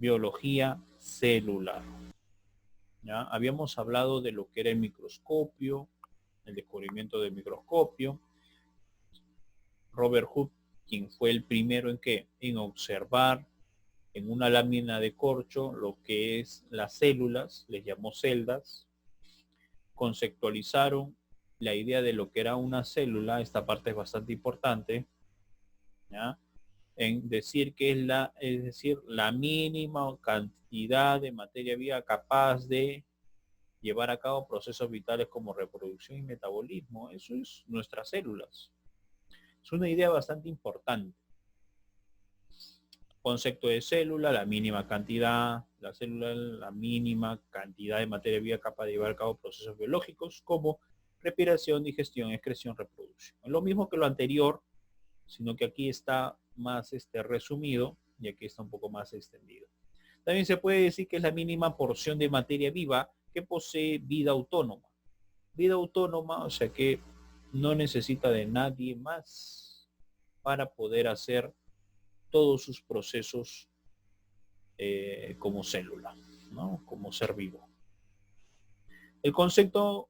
biología celular. ¿Ya? Habíamos hablado de lo que era el microscopio, el descubrimiento del microscopio. Robert Hooke, quien fue el primero en qué, en observar en una lámina de corcho lo que es las células, les llamó celdas, conceptualizaron la idea de lo que era una célula. Esta parte es bastante importante, ¿ya? En decir que es decir, la mínima cantidad de materia viva capaz de llevar a cabo procesos vitales como reproducción y metabolismo. Eso es nuestras células. Es una idea bastante importante. Concepto de célula, la mínima cantidad, la célula, la mínima cantidad de materia viva capaz de llevar a cabo procesos biológicos como respiración, digestión, excreción, reproducción. Es lo mismo que lo anterior, sino que aquí está más resumido y aquí está un poco más extendido. También se puede decir que es la mínima porción de materia viva que posee vida autónoma. Vida autónoma, o sea que no necesita de nadie más para poder hacer todos sus procesos como célula, ¿no? Como ser vivo. El concepto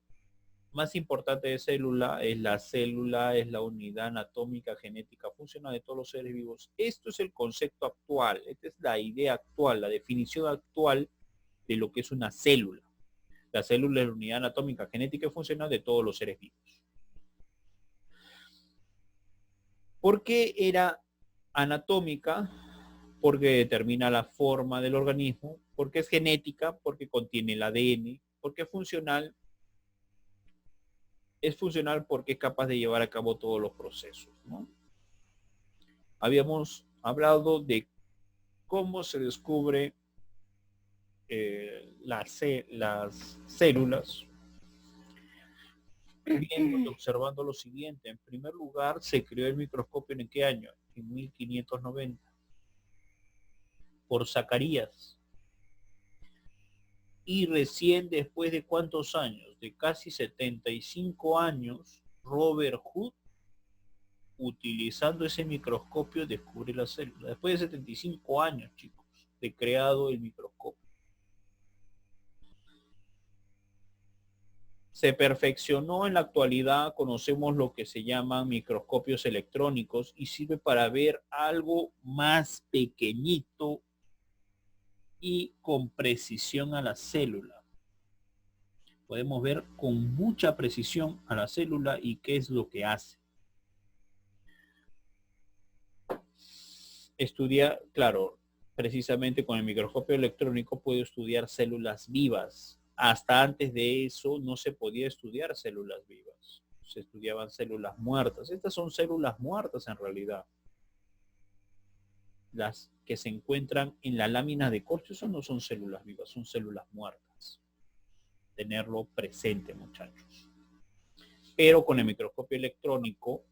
más importante de célula es la unidad anatómica, genética, funcional de todos los seres vivos. Esto es el concepto actual, esta es la idea actual, la definición actual de lo que es una célula. La célula es la unidad anatómica, genética y funcional de todos los seres vivos. ¿Por qué era anatómica? Porque determina la forma del organismo, porque es genética, porque contiene el ADN, porque es funcional porque es capaz de llevar a cabo todos los procesos, ¿no? Habíamos hablado de cómo se descubre las células, viendo y observando lo siguiente. En primer lugar, se creó el microscopio ¿en qué año? En 1590. Por Zacarías. Y recién después de cuántos años, de casi 75 años, Robert Hooke, utilizando ese microscopio, descubre la célula. Después de 75 años, chicos, de creado el microscopio. Se perfeccionó. En la actualidad conocemos lo que se llaman microscopios electrónicos y sirve para ver algo más pequeñito y con precisión a la célula. Podemos ver con mucha precisión a la célula y qué es lo que hace. Estudia, claro, precisamente con el microscopio electrónico puedo estudiar células vivas. Hasta antes de eso no se podía estudiar células vivas. Se estudiaban células muertas. Estas son células muertas en realidad. Las que se encuentran en la lámina de corcho, eso no son células vivas, son células muertas. Tenerlo presente, muchachos. Pero con el microscopio electrónico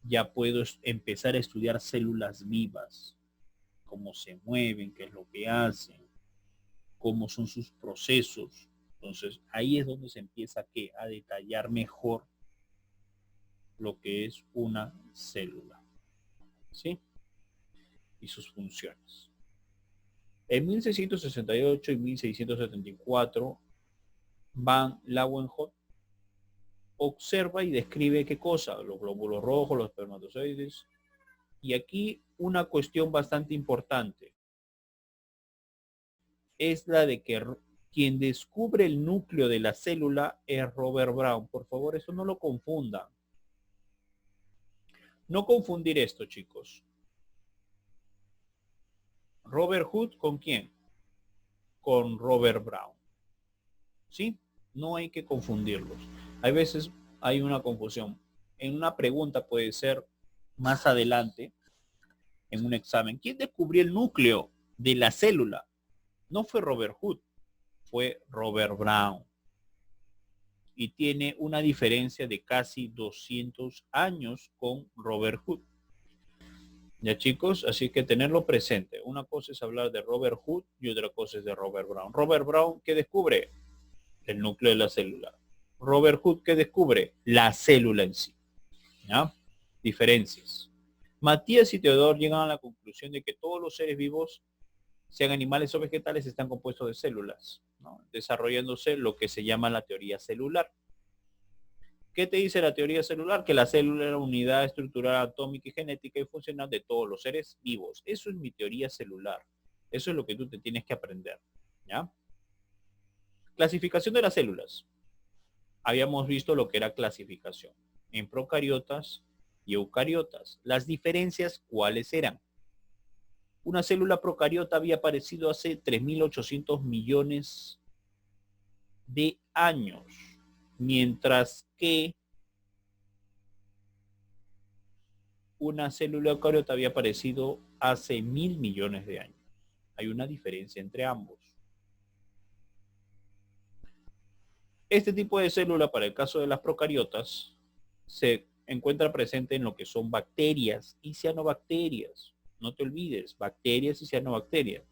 ya puedo empezar a estudiar células vivas, cómo se mueven, qué es lo que hacen, cómo son sus procesos. Entonces ahí es donde se empieza a detallar mejor lo que es una célula, ¿sí? Y sus funciones. En 1668 y 1674, Van Leeuwenhoek observa y describe qué cosa, los glóbulos rojos, los espermatozoides. Y aquí una cuestión bastante importante es la de que quien descubre el núcleo de la célula es Robert Brown. Por favor, eso no lo confundan. No confundir esto, chicos. Robert Hooke, ¿con quién? Con Robert Brown. ¿Sí? No hay que confundirlos. Hay veces hay una confusión. En una pregunta puede ser más adelante, en un examen, ¿quién descubrió el núcleo de la célula? No fue Robert Hooke, fue Robert Brown. Y tiene una diferencia de casi 200 años con Robert Hooke. Ya, chicos, así que tenerlo presente. Una cosa es hablar de Robert Hooke y otra cosa es de Robert Brown. Robert Brown, ¿qué descubre? El núcleo de la célula. Robert Hooke, ¿qué descubre? La célula en sí. ¿Ya? Diferencias. Matías y Teodor llegan a la conclusión de que todos los seres vivos sean animales o vegetales, están compuestos de células, ¿no? Desarrollándose lo que se llama la teoría celular. ¿Qué te dice la teoría celular? Que la célula es la unidad estructural atómica y genética y funcional de todos los seres vivos. Eso es mi teoría celular. Eso es lo que tú te tienes que aprender, ¿ya? Clasificación de las células. Habíamos visto lo que era clasificación en procariotas y eucariotas. Las diferencias, ¿cuáles eran? Una célula procariota había aparecido hace 3.800 millones de años, mientras que una célula eucariota había aparecido hace 1.000 millones de años. Hay una diferencia entre ambos. Este tipo de célula, para el caso de las procariotas, se encuentra presente en lo que son bacterias y cianobacterias. No te olvides, bacterias y cianobacterias.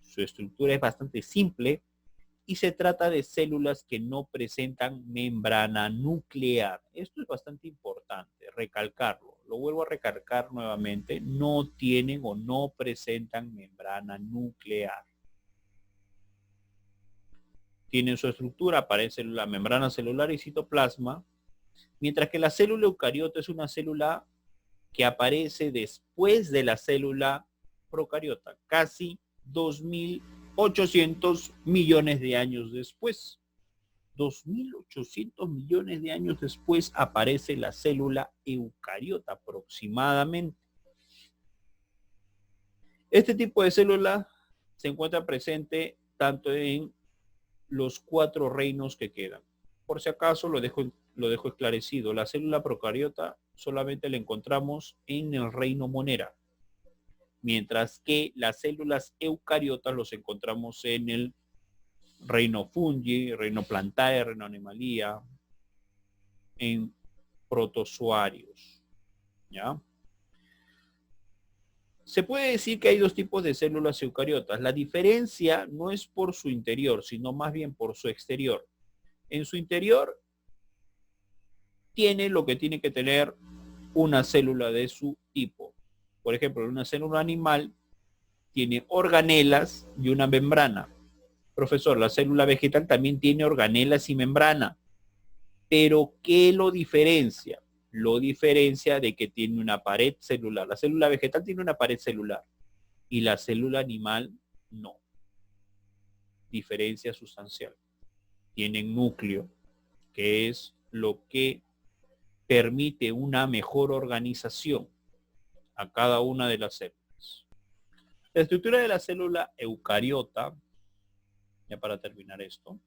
Su estructura es bastante simple y se trata de células que no presentan membrana nuclear. Esto es bastante importante, recalcarlo. Lo vuelvo a recalcar nuevamente, no tienen o no presentan membrana nuclear. Tienen su estructura, aparece la membrana celular y citoplasma, mientras que la célula eucariota es una célula que aparece después de la célula procariota, casi 2.800 millones de años después. 2.800 millones de años después aparece la célula eucariota aproximadamente. Este tipo de célula se encuentra presente tanto en los 4 reinos que quedan. Por si acaso lo dejo esclarecido. La célula procariota solamente la encontramos en el reino Monera, mientras que las células eucariotas los encontramos en el reino Fungi, reino Plantae, reino Animalia, en protozoarios. ¿Ya? Se puede decir que hay 2 tipos de células eucariotas. La diferencia no es por su interior, sino más bien por su exterior. En su interior tiene lo que tiene que tener una célula de su tipo. Por ejemplo, una célula animal tiene organelas y una membrana. Profesor, la célula vegetal también tiene organelas y membrana. Pero ¿qué lo diferencia? Lo diferencia de que tiene una pared celular. La célula vegetal tiene una pared celular y la célula animal no. Diferencia sustancial. Tienen núcleo, que es lo que permite una mejor organización a cada una de las células. La estructura de la célula eucariota, ya para terminar esto,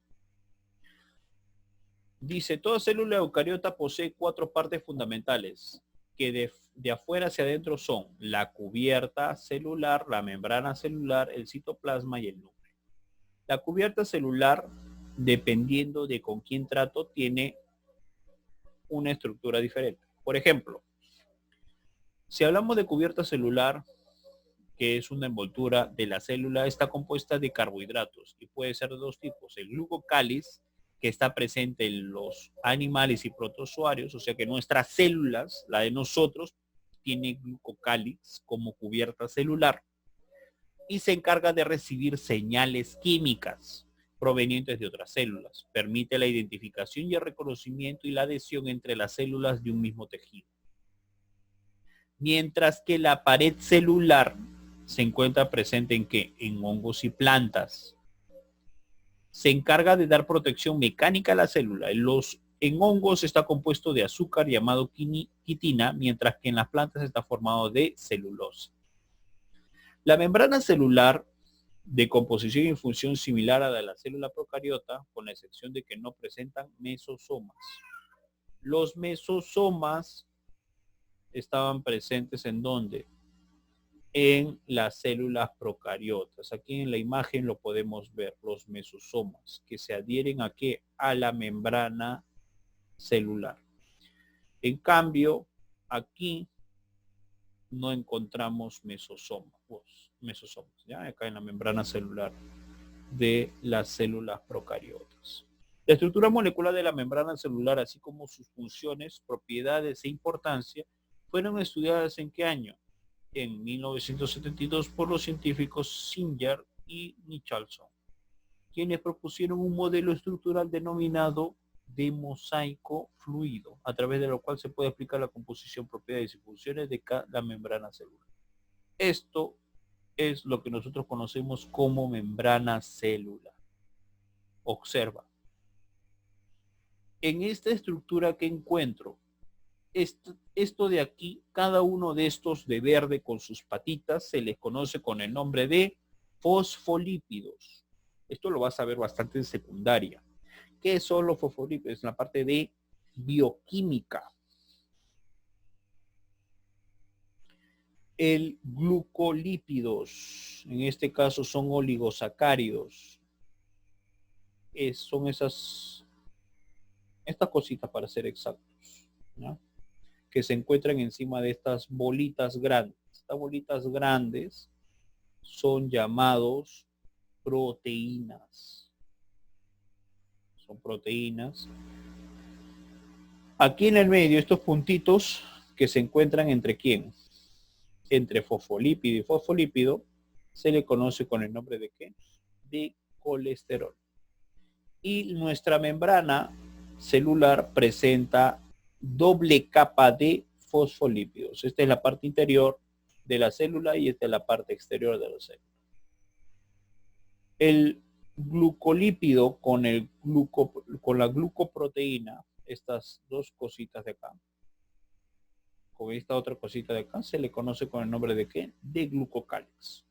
dice, toda célula eucariota posee 4 partes fundamentales que de afuera hacia adentro son la cubierta celular, la membrana celular, el citoplasma y el núcleo. La cubierta celular, dependiendo de con quién trato, tiene una estructura diferente. Por ejemplo, si hablamos de cubierta celular, que es una envoltura de la célula, está compuesta de carbohidratos y puede ser de 2 tipos. El glucocáliz, que está presente en los animales y protozoarios, o sea que nuestras células, la de nosotros, tiene glucocáliz como cubierta celular y se encarga de recibir señales químicas provenientes de otras células. Permite la identificación y el reconocimiento y la adhesión entre las células de un mismo tejido. Mientras que la pared celular se encuentra presente en ¿qué? En hongos y plantas. Se encarga de dar protección mecánica a la célula. En hongos está compuesto de azúcar llamado quitina, mientras que en las plantas está formado de celulosa. La membrana celular, de composición y función similar a la de la célula procariota, con la excepción de que no presentan mesosomas. Los mesosomas estaban presentes ¿en dónde? En las células procariotas. Aquí en la imagen lo podemos ver, los mesosomas, que se adhieren ¿a qué? A la membrana celular. En cambio, aquí no encontramos mesosomas, ¿ya? Acá en la membrana celular de las células procariotas. La estructura molecular de la membrana celular, así como sus funciones, propiedades e importancia, fueron estudiadas ¿en qué año? En 1972 por los científicos Singer y Nicholson, quienes propusieron un modelo estructural denominado de mosaico fluido, a través de lo cual se puede explicar la composición, propiedades y funciones de cada membrana celular. Esto es lo que nosotros conocemos como membrana celular. Observa. En esta estructura que encuentro, esto de aquí, cada uno de estos de verde con sus patitas, se les conoce con el nombre de fosfolípidos. Esto lo vas a ver bastante en secundaria. ¿Qué son los fosfolípidos? En la parte de bioquímica. El glucolípidos, en este caso son oligosacáridos. Son estas cositas para ser exactos, ¿no? Que se encuentran encima de estas bolitas grandes. Estas bolitas grandes son llamados proteínas. Son proteínas. Aquí en el medio, estos puntitos que se encuentran entre ¿quién? Entre fosfolípido y fosfolípido, se le conoce con el nombre de ¿qué? De colesterol. Y nuestra membrana celular presenta doble capa de fosfolípidos. Esta es la parte interior de la célula y esta es la parte exterior de la célula. El glucolípido con la glucoproteína, estas dos cositas de acá, con esta otra cosita de acá, se le conoce con el nombre de ¿qué? De glucocálix.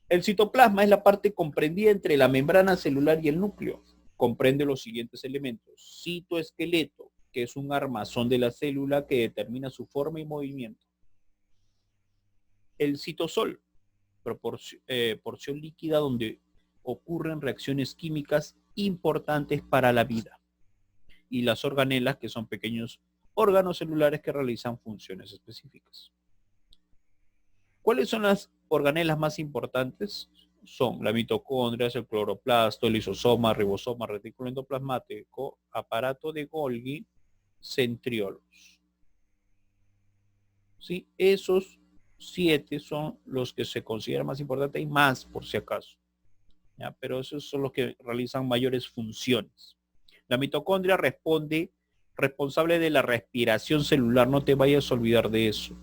El citoplasma es la parte comprendida entre la membrana celular y el núcleo. Comprende los siguientes elementos: citoesqueleto, que es un armazón de la célula que determina su forma y movimiento. El citosol, porción líquida donde ocurren reacciones químicas importantes para la vida. Y las organelas, que son pequeños órganos celulares que realizan funciones específicas. ¿Cuáles son las organelas más importantes? Son la mitocondria, el cloroplasto, el lisosoma, ribosoma, retículo endoplasmático, aparato de Golgi, centriolos. ¿Sí? Esos 7 son los que se consideran más importantes y más por si acaso. ¿Ya? Pero esos son los que realizan mayores funciones. La mitocondria responsable de la respiración celular, no te vayas a olvidar de eso.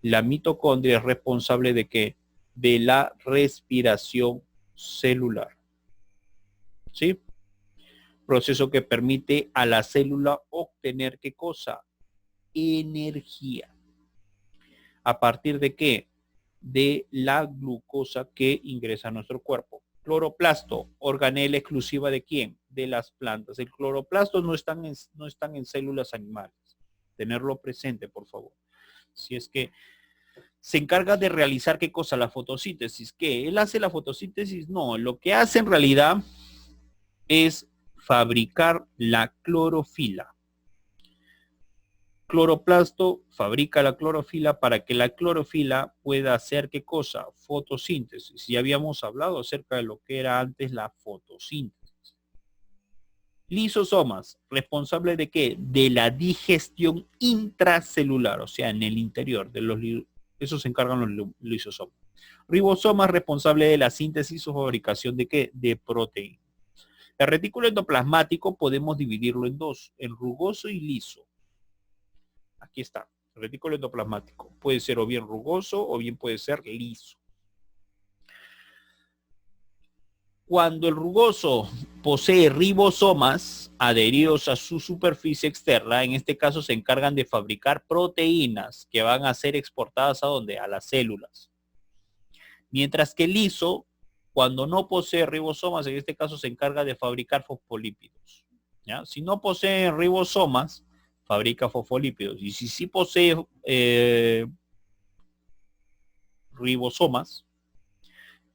La mitocondria es responsable de ¿qué? De la respiración celular. ¿Sí? Proceso que permite a la célula obtener ¿qué cosa? Energía. ¿A partir de qué? De la glucosa que ingresa a nuestro cuerpo. Cloroplasto, organela exclusiva ¿de quién? De las plantas. El cloroplasto no están en células animales. Tenerlo presente, por favor. Si es que se encarga de realizar ¿qué cosa? La fotosíntesis. ¿Qué? ¿Él hace la fotosíntesis? No, lo que hace en realidad es fabricar la clorofila. Cloroplasto fabrica la clorofila para que la clorofila pueda hacer ¿qué cosa? Fotosíntesis. Ya habíamos hablado acerca de lo que era antes la fotosíntesis. Lisosomas, responsable de ¿qué? De la digestión intracelular, o sea, en el interior de los eso se encargan los lisosomas. Ribosomas, responsable de la síntesis o fabricación de ¿qué? De proteínas. El retículo endoplasmático podemos dividirlo en dos, en rugoso y liso. Aquí está, el retículo endoplasmático. Puede ser o bien rugoso o bien puede ser liso. Cuando el rugoso posee ribosomas adheridos a su superficie externa, en este caso se encargan de fabricar proteínas que van a ser exportadas ¿a dónde? A las células. Mientras que el liso, cuando no posee ribosomas, en este caso se encarga de fabricar fosfolípidos. ¿Ya? Si no posee ribosomas, fabrica fosfolípidos. Y si sí posee ribosomas,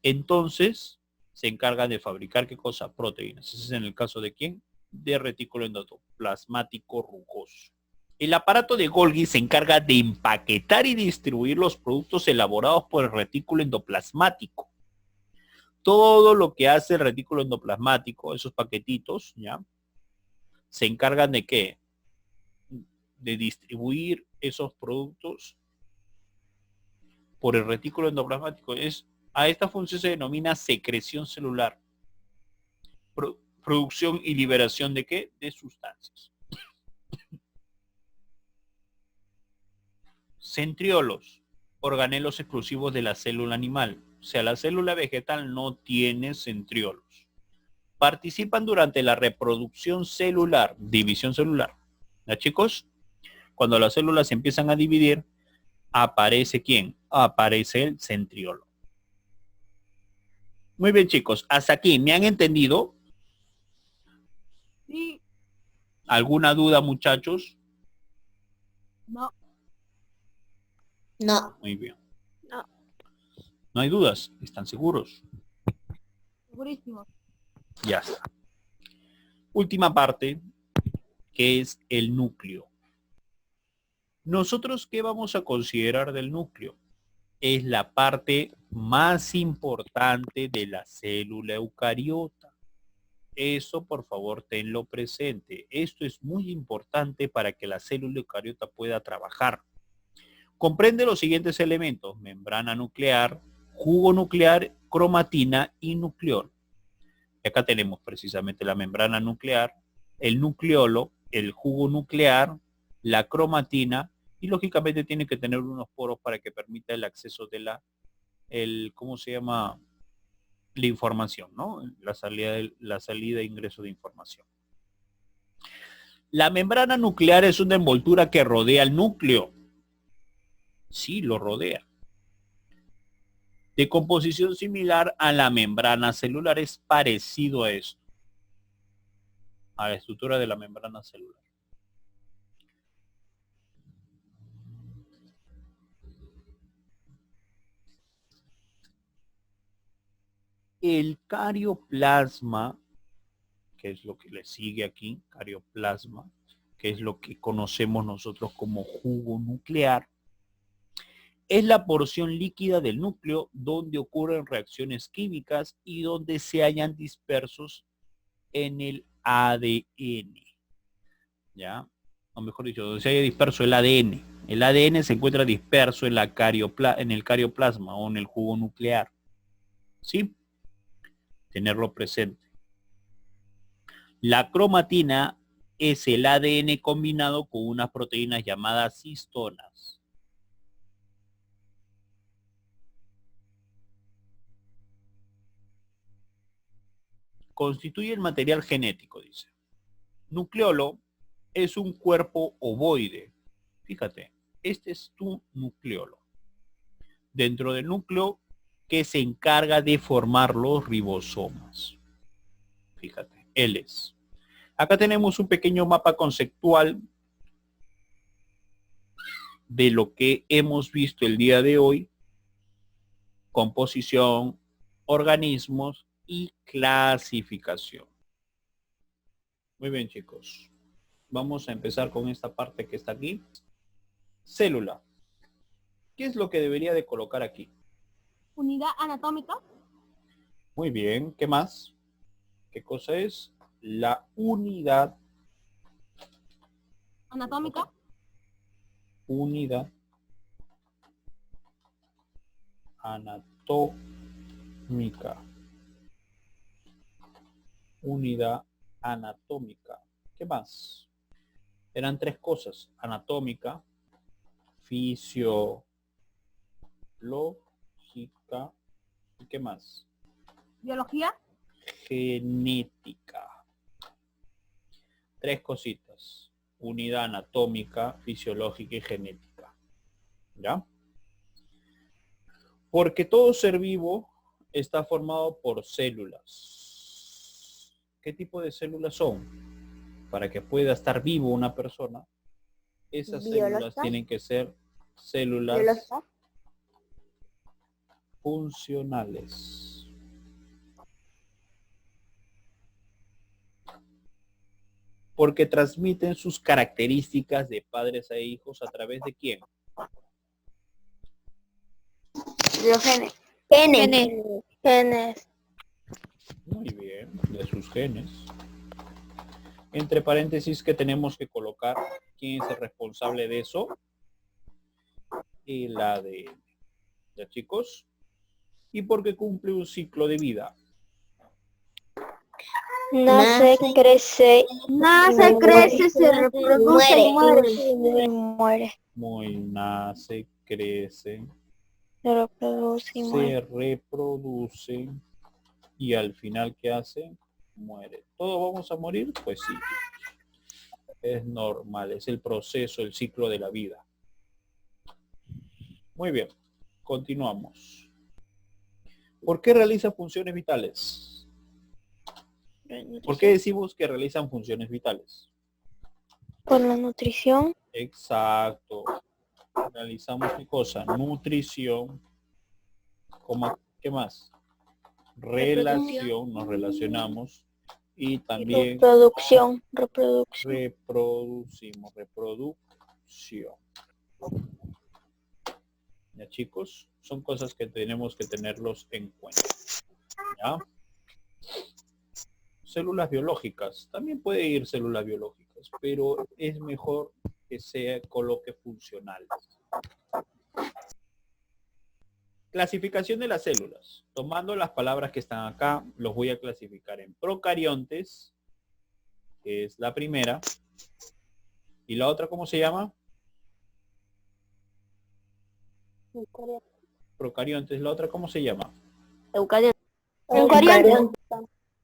entonces se encarga de fabricar ¿qué cosa? Proteínas. Ese es en el caso de ¿quién? De retículo endoplasmático rugoso. El aparato de Golgi se encarga de empaquetar y distribuir los productos elaborados por el retículo endoplasmático. Todo lo que hace el retículo endoplasmático, esos paquetitos, ¿ya? Se encargan de ¿qué? De distribuir esos productos por el retículo endoplasmático. Es A esta función se denomina secreción celular. Producción y liberación ¿de qué? De sustancias. Centriolos, organelos exclusivos de la célula animal. O sea, la célula vegetal no tiene centriolos. Participan durante la reproducción celular, división celular. ¿Ya, chicos? Cuando las células se empiezan a dividir, aparece ¿quién? Aparece el centriolo. Muy bien, chicos. Hasta aquí, ¿me han entendido? Sí. ¿Alguna duda, muchachos? No. No. Muy bien. No. No hay dudas. ¿Están seguros? Segurísimo. Ya está. Última parte, que es el núcleo. ¿Nosotros qué vamos a considerar del núcleo? Es la parte más importante de la célula eucariota. Eso, por favor, tenlo presente. Esto es muy importante para que la célula eucariota pueda trabajar. Comprende los siguientes elementos: membrana nuclear, jugo nuclear, cromatina y nucleolo. Y acá tenemos precisamente la membrana nuclear, el nucleolo, el jugo nuclear, la cromatina y lógicamente tiene que tener unos poros para que permita el acceso de la información, ¿no? La salida e ingreso de información. La membrana nuclear es una envoltura que rodea el núcleo. Sí, lo rodea. De composición similar a la membrana celular, es parecido a esto, a la estructura de la membrana celular. El carioplasma, que es lo que le sigue aquí, carioplasma, que es lo que conocemos nosotros como jugo nuclear, es la porción líquida del núcleo donde ocurren reacciones químicas y donde se hallan dispersos en el ADN. ¿Ya? O mejor dicho, donde se haya disperso el ADN. El ADN se encuentra disperso en el carioplasma o en el jugo nuclear. ¿Sí? Tenerlo presente. La cromatina es el ADN combinado con unas proteínas llamadas histonas. Constituye el material genético, dice. Nucleolo es un cuerpo ovoide. Fíjate, este es tu nucleolo. Dentro del núcleo que se encarga de formar los ribosomas. Fíjate, él es. Acá tenemos un pequeño mapa conceptual de lo que hemos visto el día de hoy: composición, organismos y clasificación. Muy bien, chicos. Vamos a empezar con esta parte que está aquí. Célula. ¿Qué es lo que debería de colocar aquí? Unidad anatómica. Muy bien. ¿Qué más? ¿Qué cosa es? La unidad. Anatómica. Unidad anatómica. Unidad anatómica. ¿Qué más? Eran tres cosas: anatómica, fisiológica y ¿qué más? Biología. Genética. Tres cositas: unidad anatómica, fisiológica y genética. ¿Ya? Porque todo ser vivo está formado por células. ¿Qué tipo de células son? Para que pueda estar vivo una persona, esas células tienen que ser células funcionales. Porque transmiten sus características de padres a hijos a través de ¿quién? Los genes. Genes. Muy bien, de sus genes. Entre paréntesis, que tenemos que colocar quién es el responsable de eso. El ADN. ¿Ya, chicos? y porque cumple un ciclo de vida. Nace, crece, Nace, crece, se reproduce y muere. y muere. Muy nace, crece, Se reproduce y muere. se reproduce y al final, ¿qué hace? Muere. ¿Todos vamos a morir? Pues sí. Es normal, es el proceso, el ciclo de la vida. Muy bien, continuamos. ¿Por qué realiza funciones vitales? ¿Por qué decimos que realizan funciones vitales? Por la nutrición. Exacto. Realizamos ¿qué cosa? Nutrición. ¿Qué más? Relación, nos relacionamos. Y también Reproducción. reproducimos, reproducción. Ya, chicos, son cosas que tenemos que tenerlos en cuenta. ¿Ya? Células biológicas, también puede ir células biológicas, pero es mejor que se coloque funcional. Clasificación de las células. Tomando las palabras que están acá, los voy a clasificar en procariontes, que es la primera, y la otra, ¿cómo se llama? Procariontes, la otra, ¿cómo se llama? Eucarionte.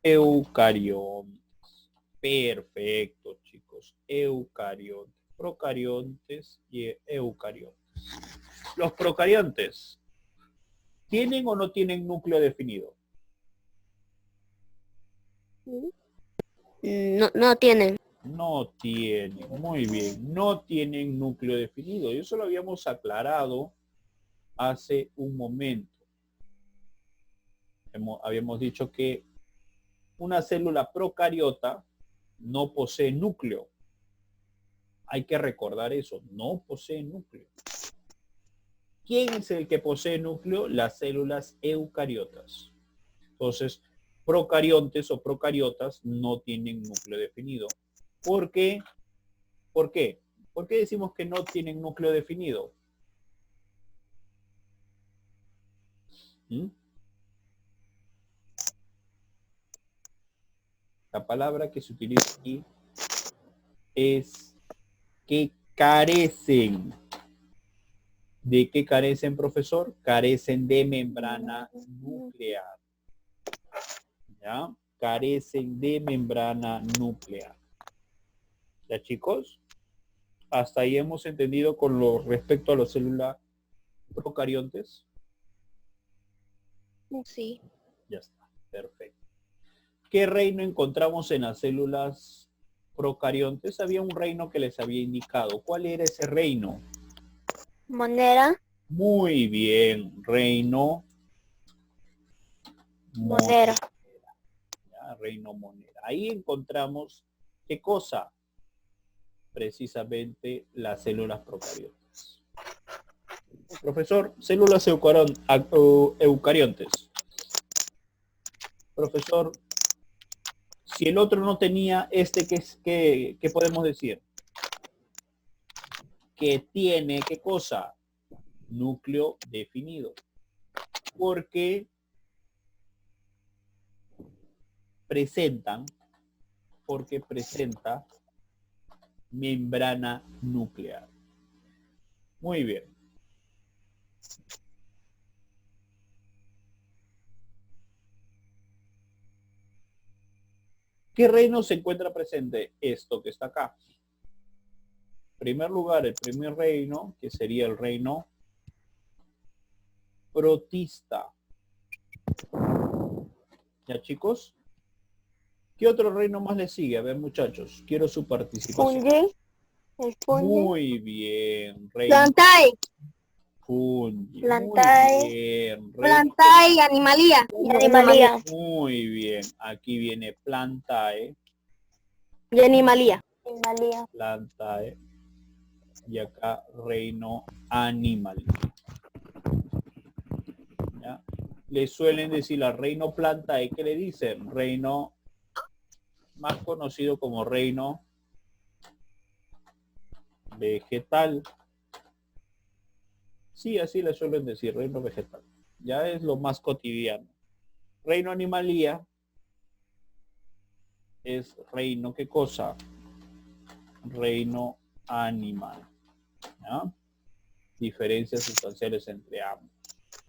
Eucariontes. Perfecto, chicos. Eucariontes, procariontes y eucariontes. Los procariontes, ¿tienen o no tienen núcleo definido? No tienen. No tienen, muy bien, no tienen núcleo definido. Y eso lo habíamos aclarado hace un momento. Habíamos dicho que una célula procariota no posee núcleo. Hay que recordar eso, no posee núcleo. ¿Quién es el que posee núcleo? Las células eucariotas. Entonces, procariontes o procariotas no tienen núcleo definido. ¿Por qué? ¿Por qué? ¿Por qué decimos que no tienen núcleo definido? ¿Mm? La palabra que se utiliza aquí es que carecen. ¿De qué carecen, profesor? Carecen de membrana nuclear. ¿Ya? Carecen de membrana nuclear. ¿Ya, chicos? Hasta ahí hemos entendido con lo respecto a las células procariontes. Sí. Ya está, perfecto. ¿Qué reino encontramos en las células procariontes? Había un reino que les había indicado. ¿Cuál era ese reino? Monera. Muy bien, reino Monera. Ya, reino monera. Ahí encontramos, ¿qué cosa? Precisamente las células procariontes. Profesor, células eucariontes. Profesor, si el otro no tenía ¿qué podemos decir? Que tiene, ¿qué cosa? Núcleo definido. Porque presenta membrana nuclear. Muy bien. ¿Qué reino se encuentra presente? Esto que está acá. En primer lugar, el primer reino, que sería el reino protista. ¿Ya, chicos? ¿Qué otro reino más le sigue? A ver, muchachos, quiero su participación. Fungi. Muy bien, reino Plantae. fungi. Plantae. Muy bien, reino. Plantae y animalía. Animalía. Muy bien, aquí viene plantae, Y animalía. Animalía. plantae y acá reino animal. ¿Ya? Le suelen decir al reino plantae, ¿qué le dicen? Reino más conocido como reino vegetal. Sí, así le suelen decir, reino vegetal. ya es lo más cotidiano. Reino animalía es reino, ¿qué cosa? Reino animal. ¿Ya? Diferencias sustanciales entre ambos.